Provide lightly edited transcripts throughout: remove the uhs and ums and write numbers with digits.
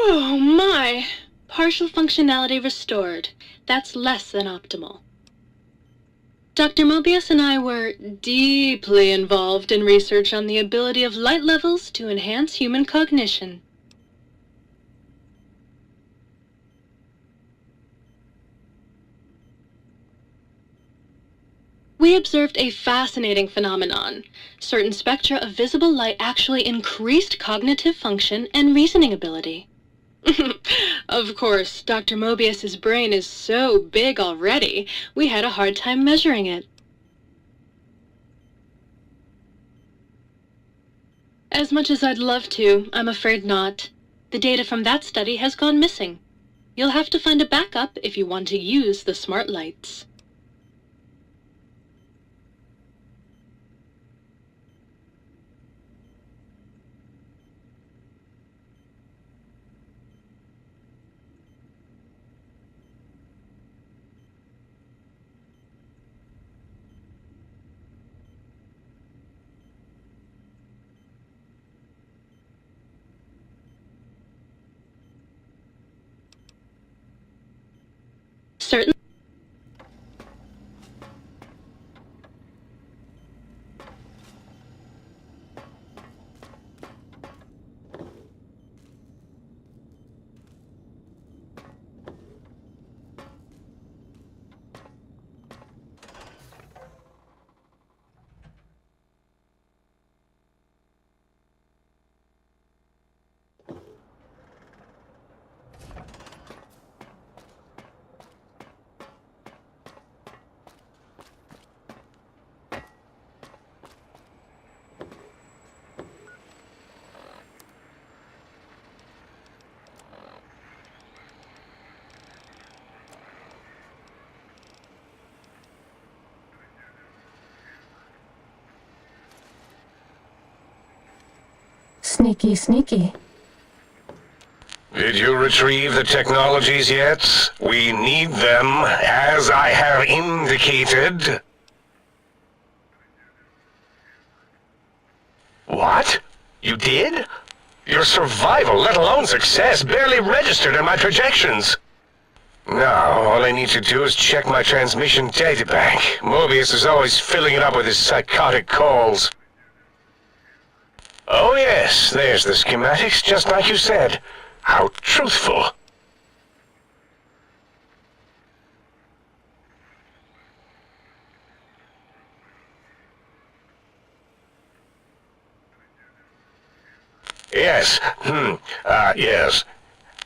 Oh my! Partial functionality restored. That's less than optimal. Dr. Mobius and I were deeply involved in research on the ability of light levels to enhance human cognition. We observed a fascinating phenomenon. Certain spectra of visible light actually increased cognitive function and reasoning ability. Of course, Dr. Mobius's brain is so big already, we had a hard time measuring it. As much as I'd love to, I'm afraid not. The data from that study has gone missing. You'll have to find a backup if you want to use the smart lights. Certain Sneaky, sneaky. Did you retrieve the technologies yet? We need them, as I have indicated. What? You did? Your survival, let alone success, barely registered in my projections. Now, all I need to do is check my transmission databank. Mobius is always filling it up with his psychotic calls. Oh yes, there's the schematics, just like you said. How truthful. Yes, yes.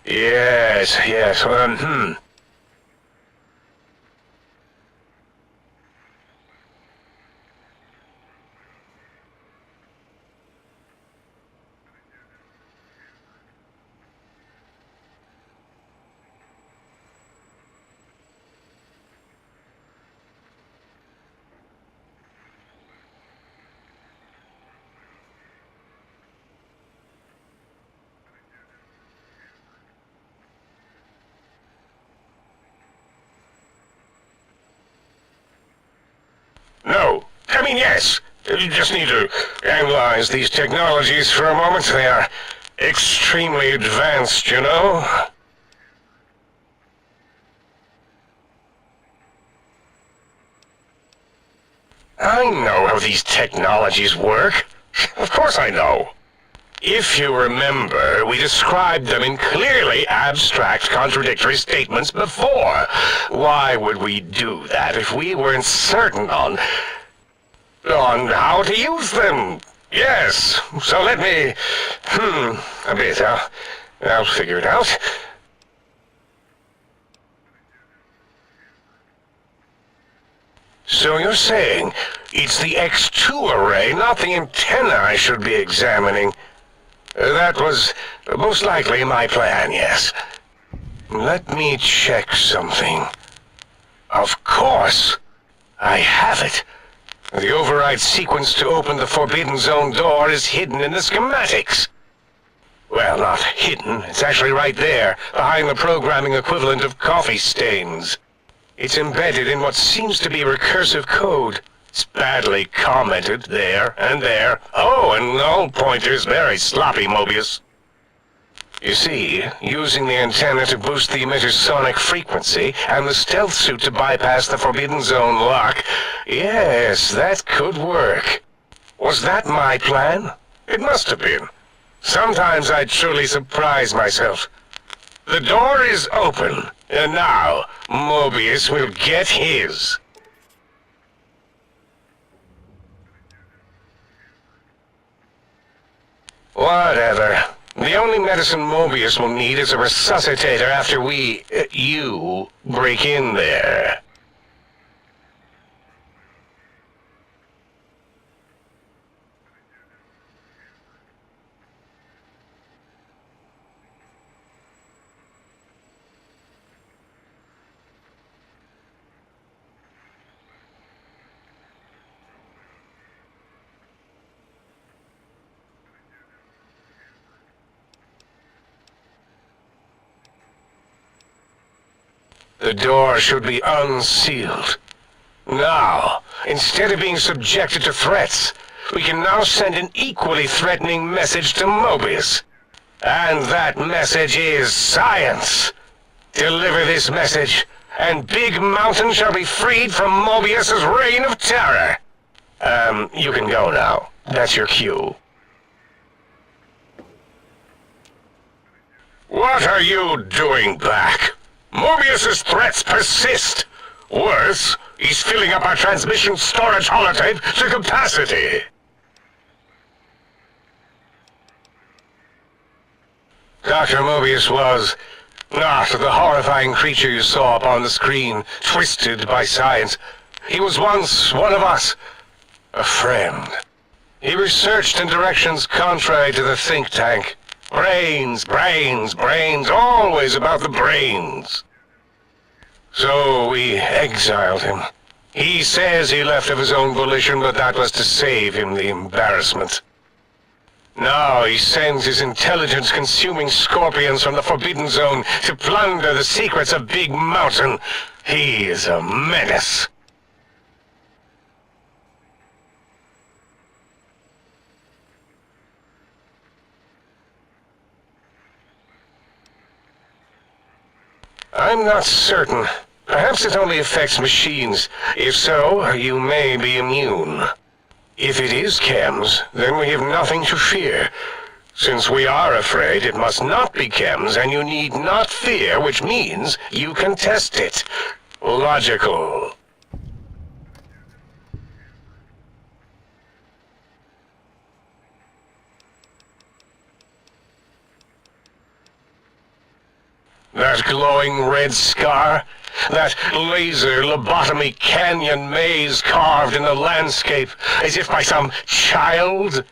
Yes, No, I mean yes. You just need to analyze these technologies for a moment. They are extremely advanced, you know? I know how these technologies work. Of course I know. If you remember, we described them in clearly abstract, contradictory statements before. Why would we do that if we weren't certain on how to use them? Yes, so let me, a bit. I'll figure it out. So you're saying it's the X2 array, not the antenna I should be examining? That was most likely my plan, yes. Let me check something. Of course, I have it. The override sequence to open the Forbidden Zone door is hidden in the schematics. Well, not hidden. It's actually right there, behind the programming equivalent of coffee stains. It's embedded in what seems to be recursive code. It's badly commented there and there. Oh, and null pointers very sloppy, Mobius. You see, using the antenna to boost the emitter's sonic frequency and the stealth suit to bypass the Forbidden Zone lock, yes, that could work. Was that my plan? It must have been. Sometimes I truly surprise myself. The door is open, and now Mobius will get his. Whatever. The only medicine Mobius will need is a resuscitator after you break in there. The door should be unsealed. Now, instead of being subjected to threats, we can now send an equally threatening message to Mobius. And that message is science. Deliver this message, and Big Mountain shall be freed from Mobius's reign of terror. You can go now. That's your cue. What are you doing back? Mobius's threats persist. Worse, he's filling up our transmission storage holotape to capacity. Dr. Mobius was not the horrifying creature you saw upon the screen, twisted by science. He was once one of us, a friend. He researched in directions contrary to the think tank. Brains, brains, brains, always about the brains. So we exiled him. He says he left of his own volition, but that was to save him the embarrassment. Now he sends his intelligence-consuming scorpions from the Forbidden Zone to plunder the secrets of Big Mountain. He is a menace. I'm not certain. Perhaps it only affects machines. If so, you may be immune. If it is chems, then we have nothing to fear. Since we are afraid, it must not be chems, and you need not fear, which means you can test it. Logical. That glowing red scar? That laser lobotomy canyon maze carved in the landscape as if by some child?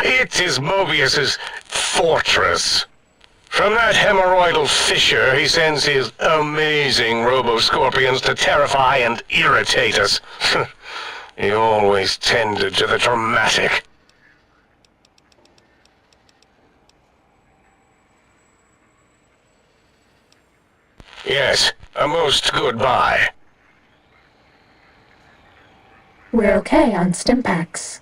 It is Mobius's fortress. From that hemorrhoidal fissure, he sends his amazing robo-scorpions to terrify and irritate us. He always tended to the dramatic. Yes, a most goodbye. We're okay on Stimpaks.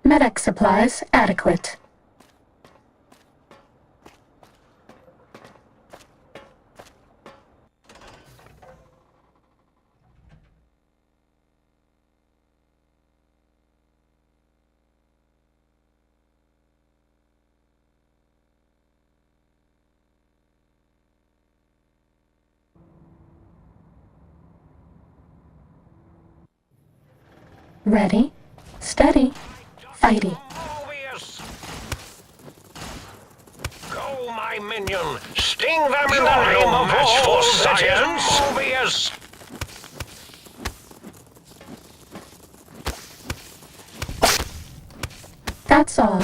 Medic supplies adequate. Ready, steady, fighty. Mobius! Go, my minion! Sting them in the name of match for science! Mobius! That's all.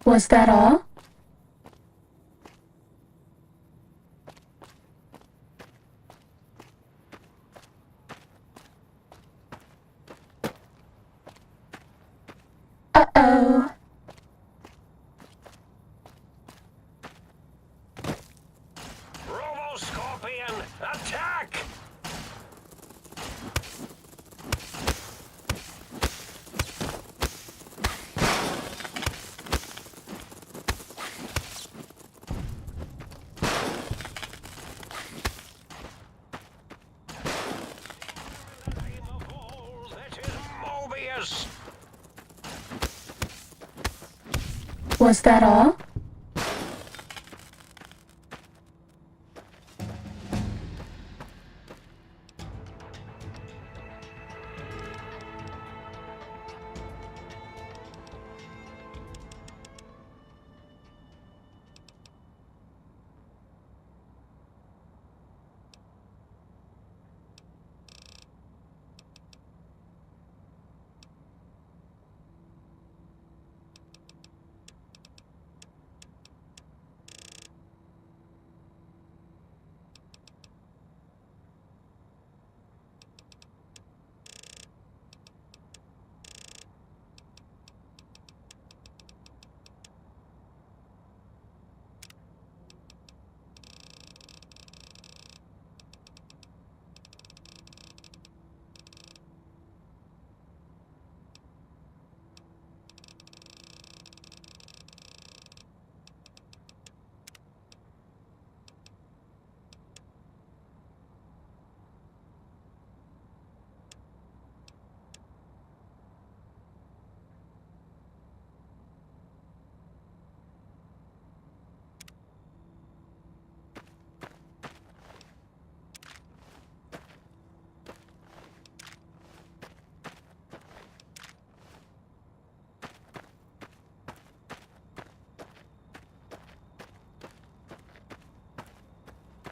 Was that all? Uh-oh. Robo-Scorpion, attack! That is Mobius! Was that all?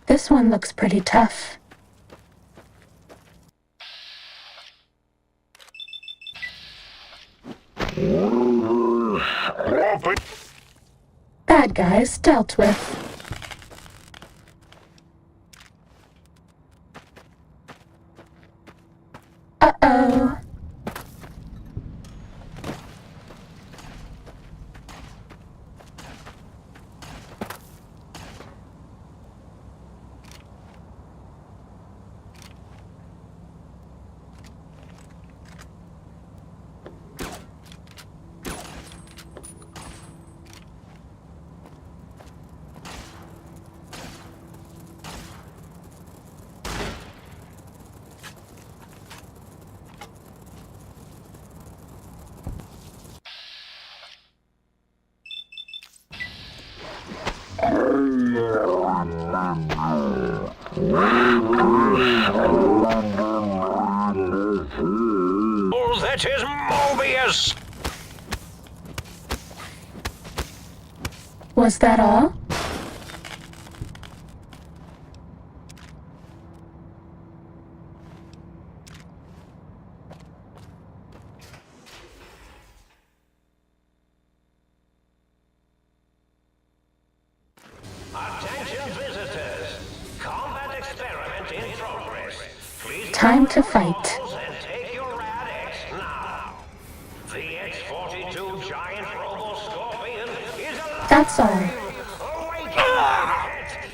This one looks pretty tough. Bad guys dealt with. Uh-oh. That is Mobius! Was that all? Attention visitors! Combat experiment in progress. Please Time to fight. and take your Rad-X now. The X-42 giant Robo-Scorpion is alive! That's all. Awaken!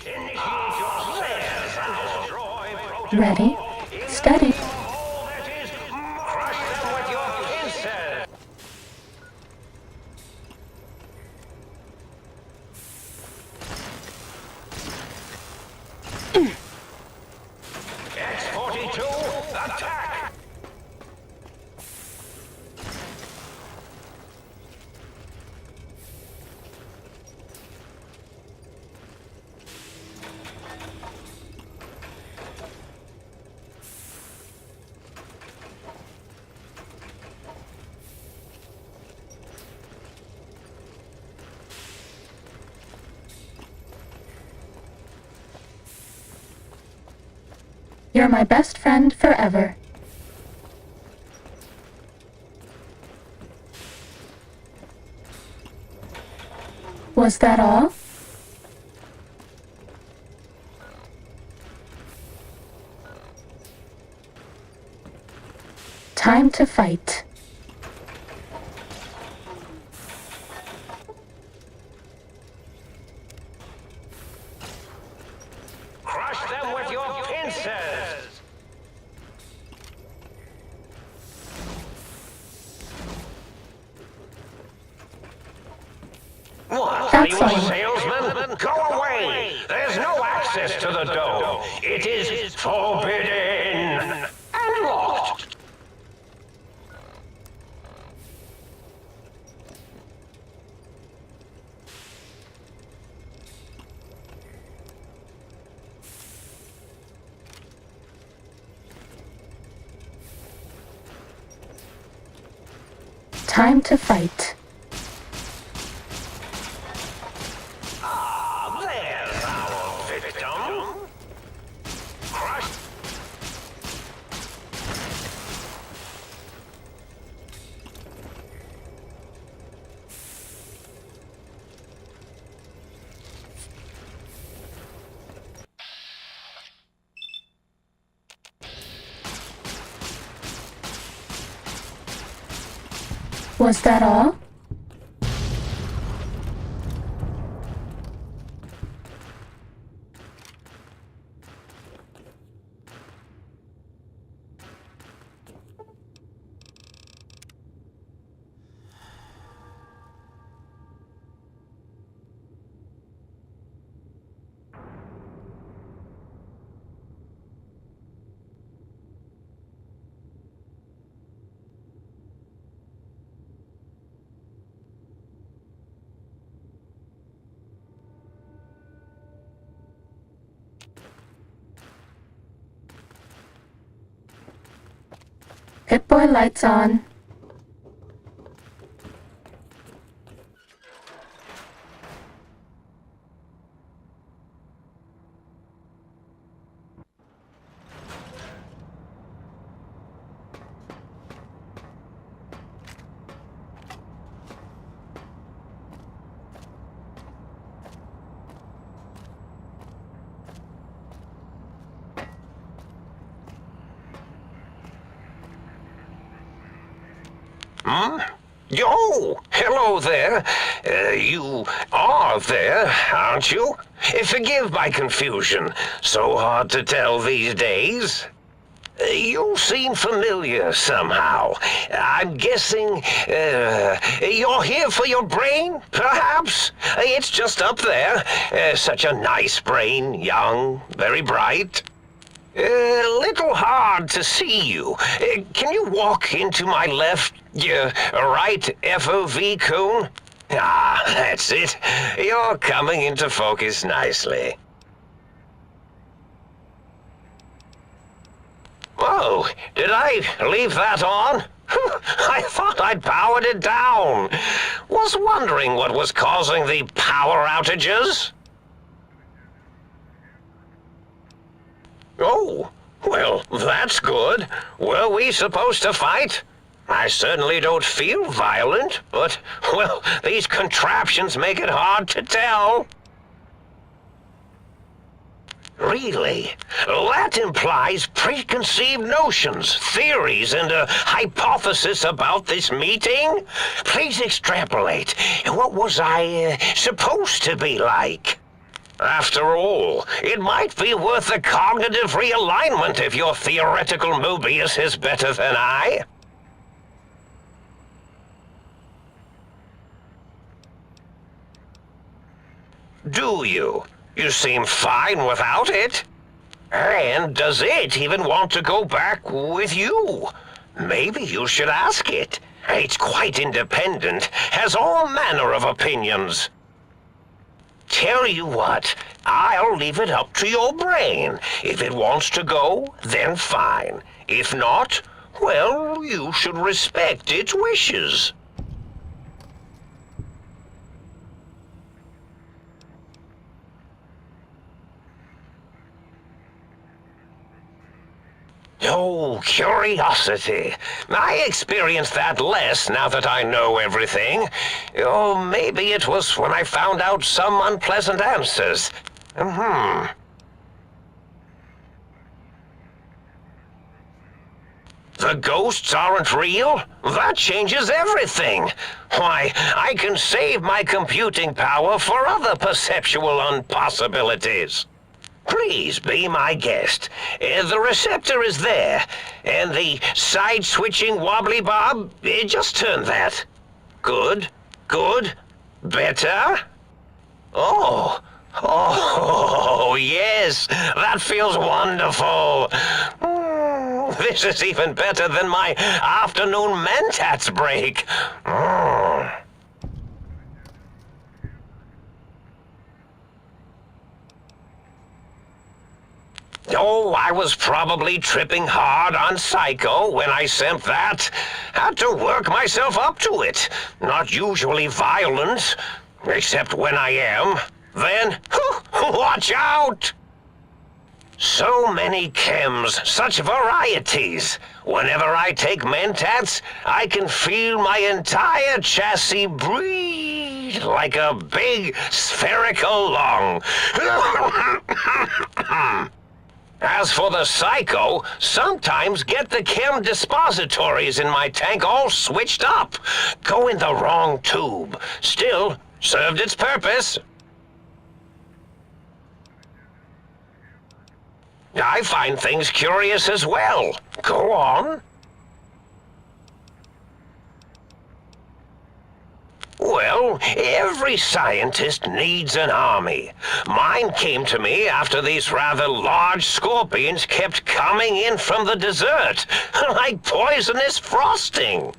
Initiate your snares and destroy Proton. Ready, steady. All that is, crush them with your pincers! X-42, attack! You're my best friend forever. Was that all? Time to fight. Crush them with your pincers! What? Are you a salesman? Go away! There's no access to the dome. It is forbidden and locked. Time to fight. There's our victim. Crush. Was that all? Pip-Boy lights on. Hmm? Oh, hello there. You are there, aren't you? Forgive my confusion. So hard to tell these days. You seem familiar somehow. I'm guessing, you're here for your brain, perhaps? It's just up there. Such a nice brain, young, very bright. Little hard to see you. Can you walk into my left, right FOV cone? Ah, that's it. You're coming into focus nicely. Oh, did I leave that on? I thought I'd powered it down. Was wondering what was causing the power outages. Oh, well, that's good. Were we supposed to fight? I certainly don't feel violent, but, well, these contraptions make it hard to tell. Really? That implies preconceived notions, theories, and a hypothesis about this meeting? Please extrapolate. What was I supposed to be like? After all, it might be worth a cognitive realignment if your theoretical Mobius is better than I. Do you? You seem fine without it. And does it even want to go back with you? Maybe you should ask it. It's quite independent, has all manner of opinions. Tell you what, I'll leave it up to your brain. If it wants to go, then fine. If not, well, you should respect its wishes. Oh, curiosity. I experience that less now that I know everything. Oh, maybe it was when I found out some unpleasant answers. The ghosts aren't real? That changes everything. Why, I can save my computing power for other perceptual impossibilities. Please be my guest. The receptor is there, and the side-switching wobbly bob, just turn that. Good, good, better. Oh, yes, that feels wonderful. This is even better than my afternoon Mentats break. Oh, I was probably tripping hard on Psycho when I sent that. Had to work myself up to it. Not usually violent, except when I am. Then, watch out! So many chems, such varieties. Whenever I take Mentats, I can feel my entire chassis breathe like a big spherical lung. As for the Psycho, sometimes get the chem dispositories in my tank all switched up. Go in the wrong tube. Still, served its purpose. I find things curious as well. Go on. Well, every scientist needs an army. Mine came to me after these rather large scorpions kept coming in from the desert, like poisonous frosting.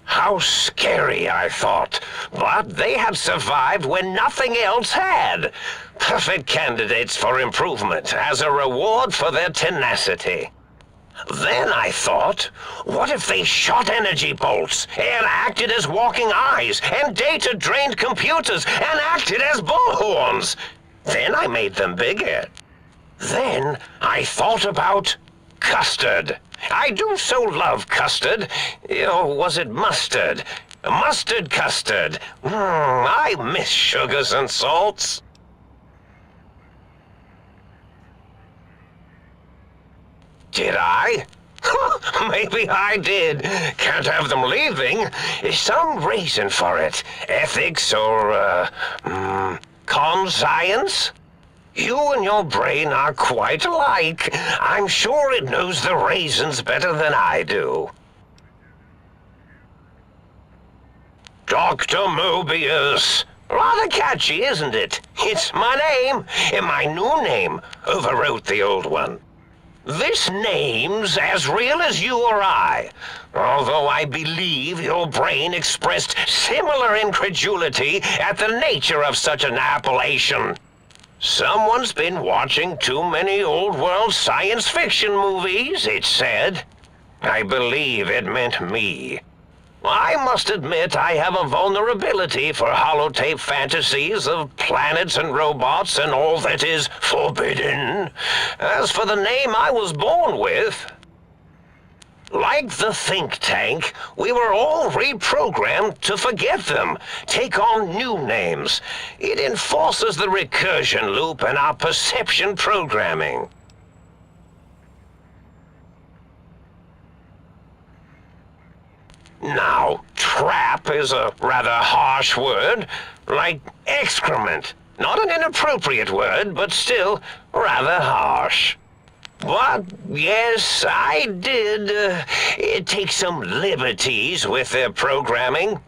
How scary, I thought, but they had survived when nothing else had. Perfect candidates for improvement as a reward for their tenacity. Then I thought, what if they shot energy bolts and acted as walking eyes and data-drained computers and acted as bullhorns? Then I made them bigger. Then I thought about custard. I do so love custard. Or was it mustard? Mustard custard. I miss sugars and salts. Did I? Maybe I did. Can't have them leaving. Some reason for it. Ethics or, con science? You and your brain are quite alike. I'm sure it knows the raisins better than I do. Dr. Mobius. Rather catchy, isn't it? It's my name, and my new name overwrote the old one. This name's as real as you or I, although I believe your brain expressed similar incredulity at the nature of such an appellation. Someone's been watching too many old-world science fiction movies, it said. I believe it meant me. I must admit I have a vulnerability for holotape fantasies of planets and robots and all that is forbidden. As for the name I was born with, like the think tank, we were all reprogrammed to forget them, take on new names. It enforces the recursion loop in our perception programming. Now, trap is a rather harsh word, like excrement. Not an inappropriate word, but still rather harsh. But, yes, I did take some liberties with their programming.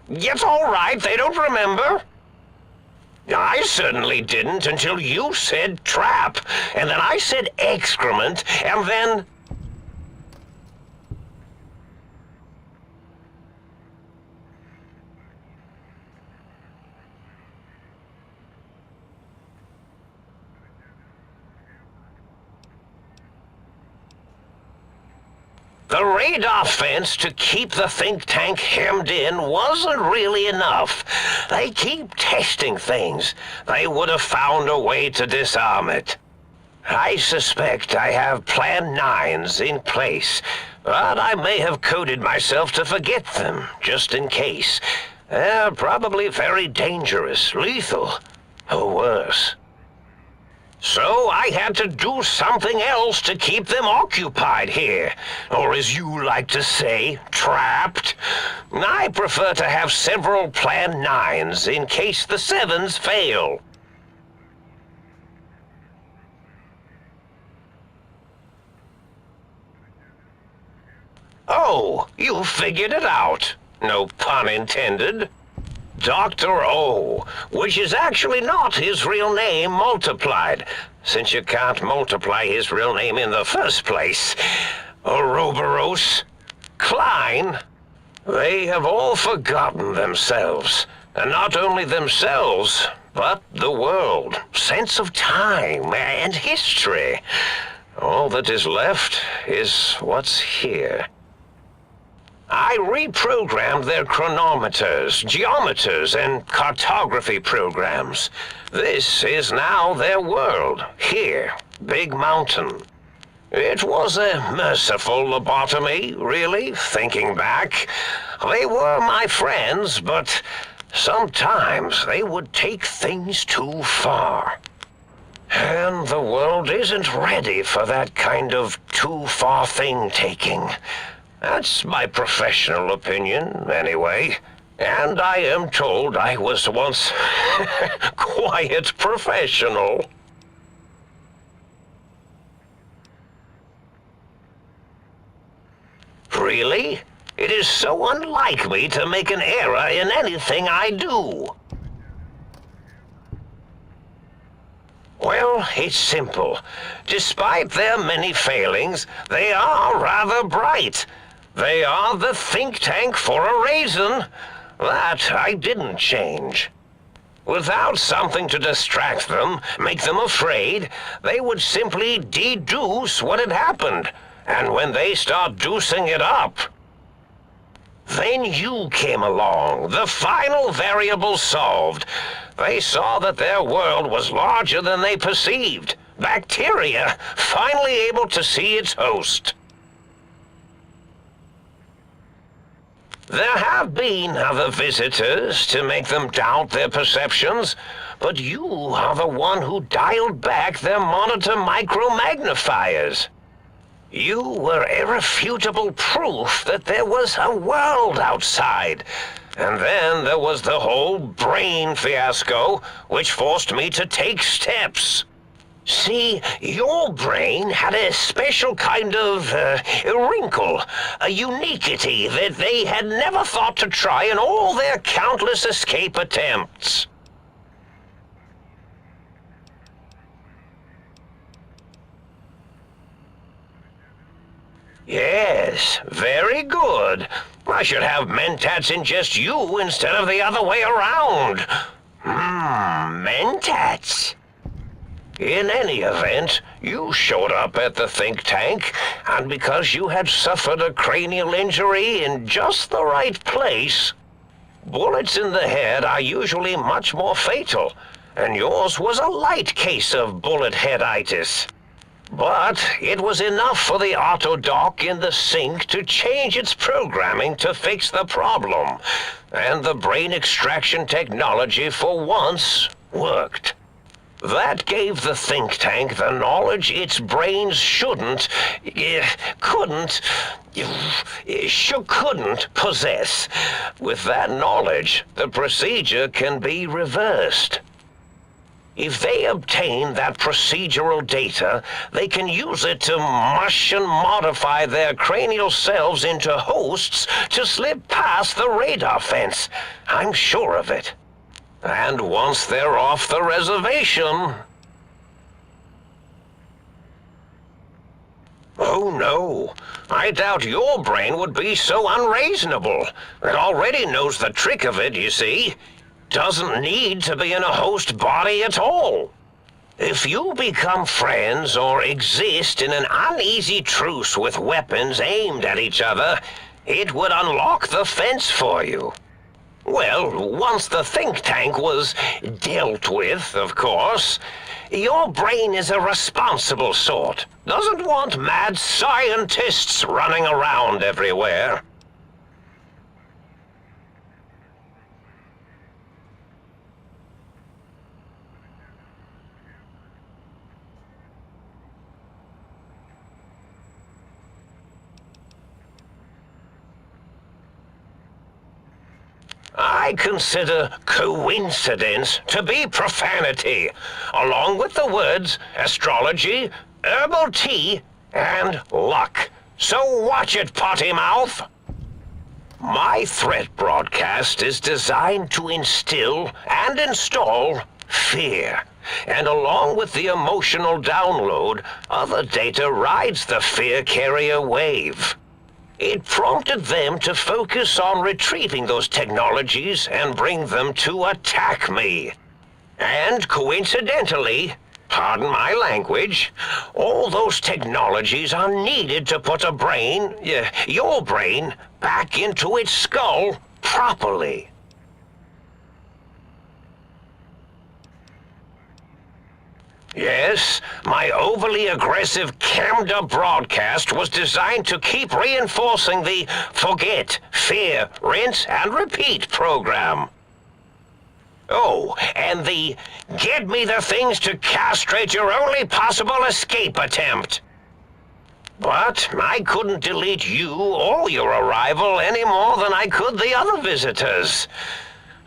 It's all right, they don't remember. I certainly didn't until you said trap, and then I said excrement, and then... The radar fence to keep the think tank hemmed in wasn't really enough. They keep testing things. They would have found a way to disarm it. I suspect I have Plan 9s in place, but I may have coded myself to forget them, just in case. They're probably very dangerous, lethal, or worse. So I had to do something else to keep them occupied here, or as you like to say, trapped. I prefer to have several Plan 9s in case the 7s fail. Oh, you figured it out. No pun intended. Dr. O, which is actually not his real name multiplied, since you can't multiply his real name in the first place. Ouroboros, Klein, they have all forgotten themselves. And not only themselves, but the world, sense of time and history. All that is left is what's here. I reprogrammed their chronometers, geometers, and cartography programs. This is now their world, here, Big Mountain. It was a merciful lobotomy, really, thinking back. They were my friends, but sometimes they would take things too far. And the world isn't ready for that kind of too-far thing-taking. That's my professional opinion, anyway. And I am told I was once quite professional. Really? It is so unlike me to make an error in anything I do. Well, it's simple. Despite their many failings, they are rather bright. They are the think tank for a reason. That I didn't change. Without something to distract them, make them afraid, they would simply deduce what had happened. And when they start deucing it up, then you came along, the final variable solved. They saw that their world was larger than they perceived. Bacteria, finally able to see its host. There have been other visitors to make them doubt their perceptions, but you are the one who dialed back their monitor micromagnifiers. You were irrefutable proof that there was a world outside. And then there was the whole brain fiasco, which forced me to take steps. See, your brain had a special kind of wrinkle, a uniquity that they had never thought to try in all their countless escape attempts. Yes, very good. I should have mentats ingest you instead of the other way around. Mentats. In any event, you showed up at the think tank, and because you had suffered a cranial injury in just the right place, bullets in the head are usually much more fatal, and yours was a light case of bullet headitis. But it was enough for the autodoc in the sink to change its programming to fix the problem, and the brain extraction technology for once worked. That gave the think tank the knowledge its brains couldn't possess. With that knowledge, the procedure can be reversed. If they obtain that procedural data, they can use it to mush and modify their cranial selves into hosts to slip past the radar fence. I'm sure of it. And once they're off the reservation... Oh no, I doubt your brain would be so unreasonable. It already knows the trick of it, you see. Doesn't need to be in a host body at all. If you become friends or exist in an uneasy truce with weapons aimed at each other, it would unlock the fence for you. Well, once the think tank was dealt with, of course, your brain is a responsible sort. Doesn't want mad scientists running around everywhere. I consider coincidence to be profanity, along with the words astrology, herbal tea, and luck. So watch it, potty mouth! My threat broadcast is designed to instill and install fear. And along with the emotional download, other data rides the fear carrier wave. It prompted them to focus on retrieving those technologies and bring them to attack me. And coincidentally, pardon my language, all those technologies are needed to put a brain, your brain, back into its skull properly. Yes, my overly aggressive cammed-up broadcast was designed to keep reinforcing the forget, fear, rinse, and repeat program. Oh, and the get me the things to castrate your only possible escape attempt. But I couldn't delete you or your arrival any more than I could the other visitors.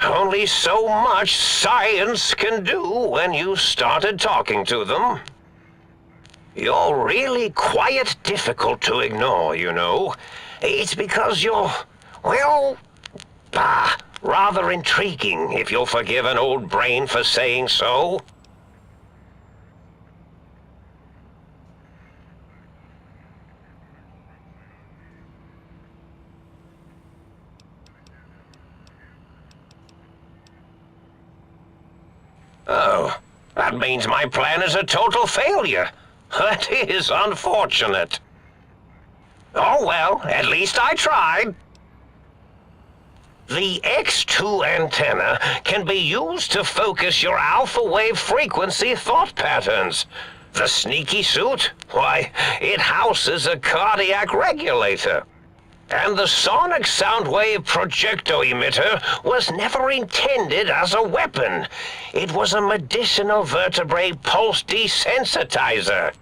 Only so much science can do when you started talking to them. You're really quite difficult to ignore, you know. It's because you're, well, rather intriguing, if you'll forgive an old brain for saying so. Oh, that means my plan is a total failure. That is unfortunate. Oh well, at least I tried. The X2 antenna can be used to focus your alpha wave frequency thought patterns. The sneaky suit, why, it houses a cardiac regulator. And the sonic sound wave projecto emitter was never intended as a weapon. It was a medicinal vertebrae pulse desensitizer.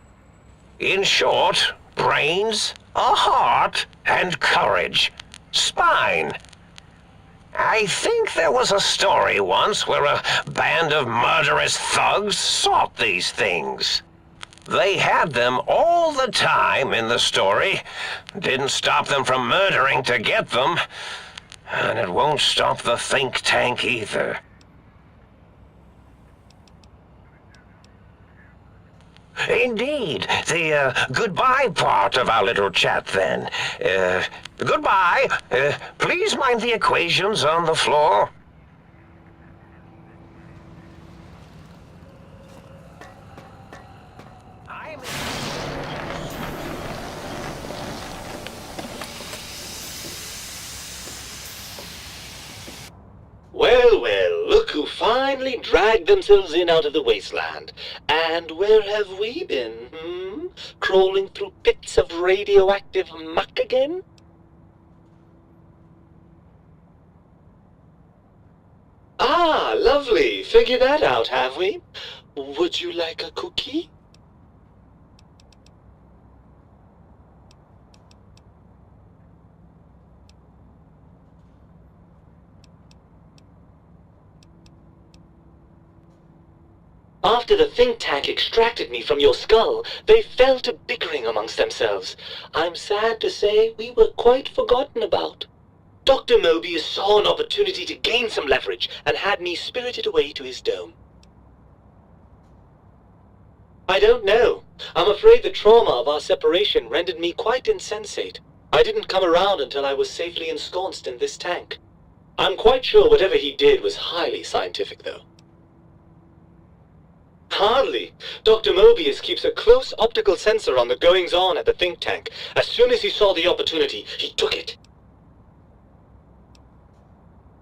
In short, brains, a heart, and courage. Spine. I think there was a story once where a band of murderous thugs sought these things. They had them all the time in the story. Didn't stop them from murdering to get them. And it won't stop the think tank either. Indeed. The goodbye part of our little chat then. Goodbye. Please mind the equations on the floor. Well, well, look who finally dragged themselves in out of the wasteland. And where have we been, Crawling through pits of radioactive muck again? Ah, lovely. Figured that out, have we? Would you like a cookie? After the think tank extracted me from your skull, they fell to bickering amongst themselves. I'm sad to say we were quite forgotten about. Dr. Mobius saw an opportunity to gain some leverage and had me spirited away to his dome. I don't know. I'm afraid the trauma of our separation rendered me quite insensate. I didn't come around until I was safely ensconced in this tank. I'm quite sure whatever he did was highly scientific, though. Hardly. Dr. Mobius keeps a close optical sensor on the goings-on at the think tank. As soon as he saw the opportunity, he took it.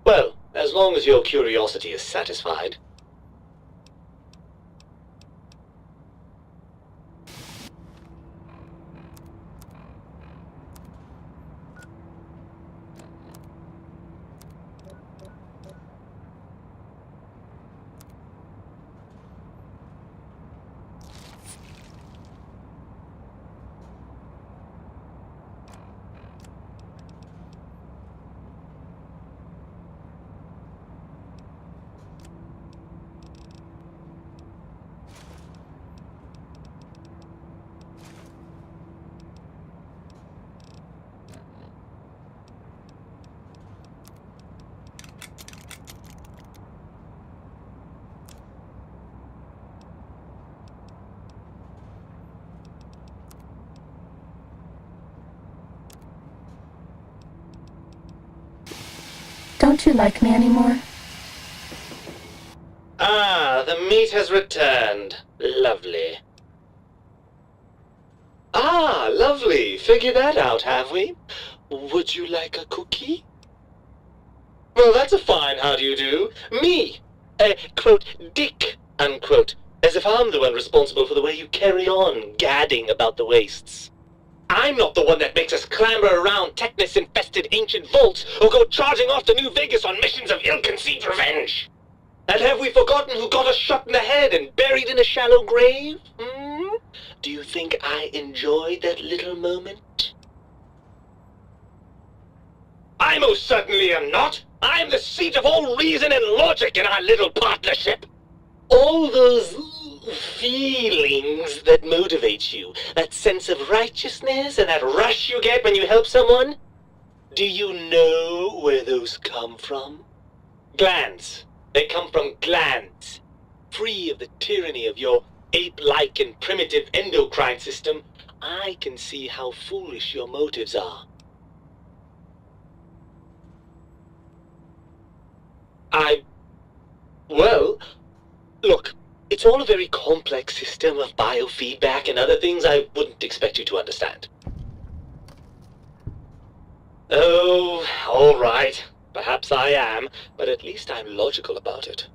Well, as long as your curiosity is satisfied. Don't you like me anymore? Ah, the meat has returned. Lovely. Ah, lovely. Figured that out, have we? Would you like a cookie? Well, that's a fine how do you do. Me, quote, Dick, unquote. As if I'm the one responsible for the way you carry on gadding about the wastes. I'm not the one that makes us clamber around Technus-infested ancient vaults or go charging off to New Vegas on missions of ill-conceived revenge. And have we forgotten who got us shot in the head and buried in a shallow grave? Do you think I enjoyed that little moment? I most certainly am not. I'm the seat of all reason and logic in our little partnership. All those feelings that motivate you, that sense of righteousness and that rush you get when you help someone, do you know where those come from? Glands. They come from glands. Free of the tyranny of your ape-like and primitive endocrine system, I can see how foolish your motives are. Well, look, it's all a very complex system of biofeedback and other things I wouldn't expect you to understand. Oh, all right. Perhaps I am, but at least I'm logical about it.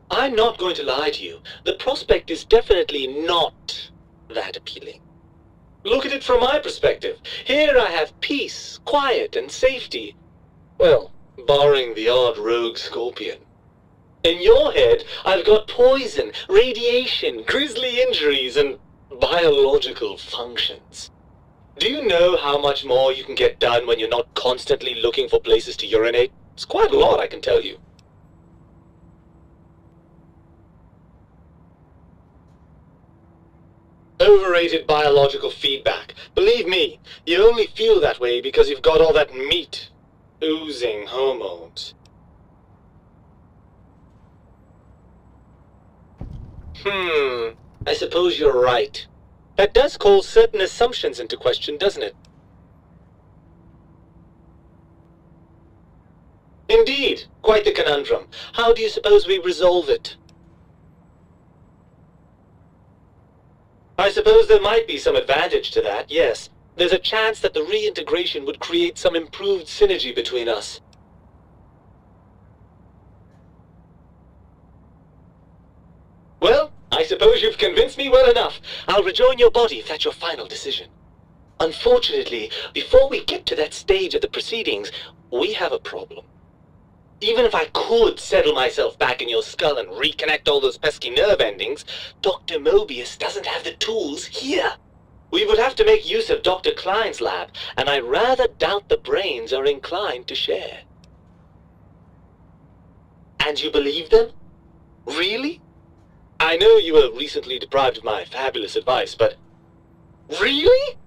I'm not going to lie to you. The prospect is definitely not that appealing. Look at it from my perspective. Here I have peace, quiet, and safety. Well, barring the odd rogue scorpion. In your head, I've got poison, radiation, grisly injuries, and biological functions. Do you know how much more you can get done when you're not constantly looking for places to urinate? It's quite a lot, I can tell you. Overrated biological feedback. Believe me, you only feel that way because you've got all that meat oozing hormones. I suppose you're right. That does call certain assumptions into question, doesn't it? Indeed, quite the conundrum. How do you suppose we resolve it? I suppose there might be some advantage to that, yes. There's a chance that the reintegration would create some improved synergy between us. Well, I suppose you've convinced me well enough. I'll rejoin your body if that's your final decision. Unfortunately, before we get to that stage of the proceedings, we have a problem. Even if I could settle myself back in your skull and reconnect all those pesky nerve endings, Dr. Mobius doesn't have the tools here. We would have to make use of Dr. Klein's lab, and I rather doubt the brains are inclined to share. And you believe them? Really? I know you were recently deprived of my fabulous advice, but... Really?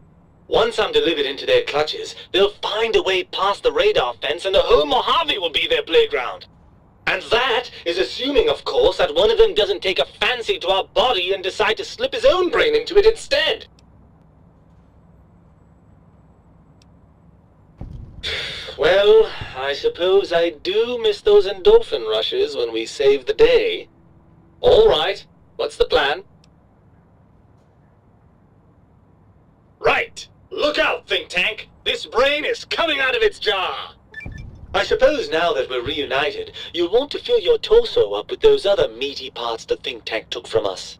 Once I'm delivered into their clutches, they'll find a way past the radar fence and the whole Mojave will be their playground. And that is assuming, of course, that one of them doesn't take a fancy to our body and decide to slip his own brain into it instead. Well, I suppose I do miss those endorphin rushes when we save the day. All right, what's the plan? Right. Look out, think tank! This brain is coming out of its jar! I suppose now that we're reunited, you'll want to fill your torso up with those other meaty parts the think tank took from us.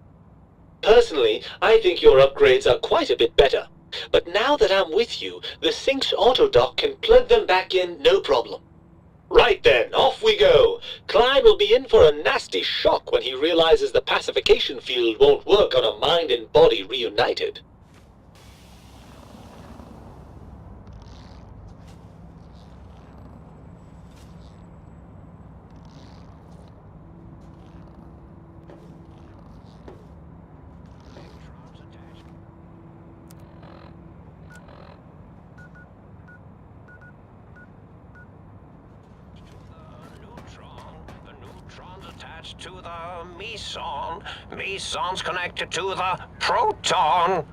Personally, I think your upgrades are quite a bit better. But now that I'm with you, the Sync's autodock can plug them back in no problem. Right then, off we go. Klein will be in for a nasty shock when he realizes the pacification field won't work on a mind and body reunited. To the meson. Meson's connected to the proton.